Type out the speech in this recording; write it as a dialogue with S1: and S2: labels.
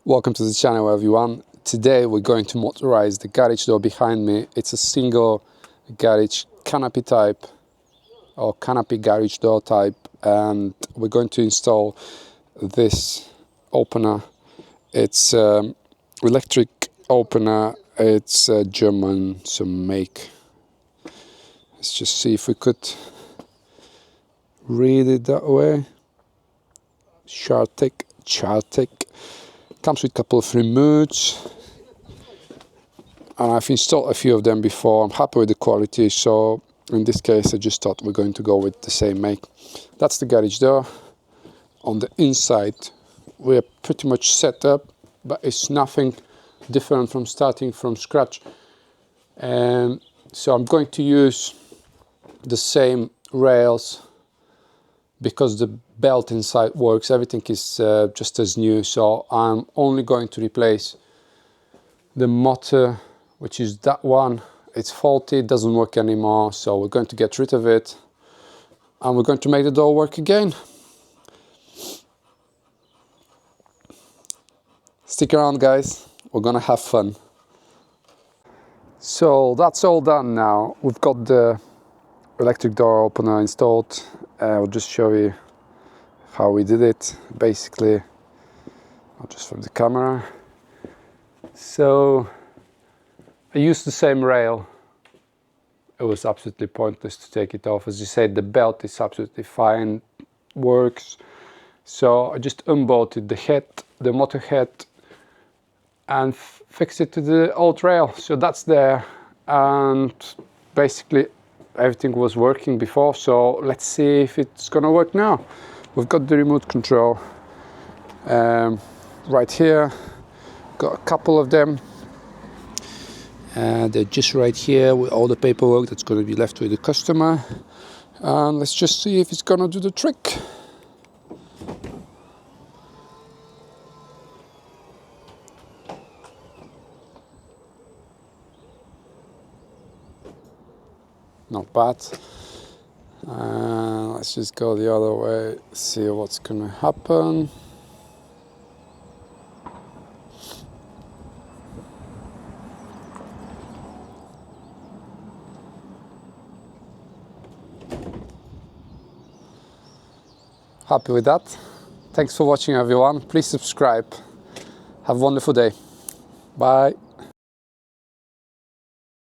S1: Welcome to the channel, everyone. Today we're going to motorize the garage door behind me. It's a single garage canopy type or canopy garage door type, and we're going to install this opener. It's electric opener. It's German, some make. Let's just see if we could read it that way. SCHARTEC. Comes with a couple of remotes, and I've installed a few of them before. I'm happy with the quality, so in this case I just thought we're going to go with the same make. That's the garage door. On the inside we're pretty much set up, but it's nothing different from starting from scratch. So I'm going to use the same rails because the belt inside works. Everything is just as new, so I'm only going to replace the motor, which is that one. It's faulty, it doesn't work anymore, so we're going to get rid of it and we're going to make the door work again. Stick around, guys, we're gonna have fun. So that's all done now. We've got the electric door opener installed. I'll just show you how we did it. Basically, I'll just from the camera. So I used the same rail. It was absolutely pointless to take it off. As you said, the belt is absolutely fine, works. So I just unbolted the head, the motor head, and fixed it to the old rail. So that's there, and basically everything was working before, so let's see if it's gonna work now. We've got the remote control right here. Got a couple of them. They're just right here with all the paperwork that's going to be left with the customer. And let's just see if it's gonna do the trick. Not bad. Let's just go the other way, see what's gonna happen. Happy with that. Thanks for watching, everyone. Please subscribe. Have a wonderful day. Bye.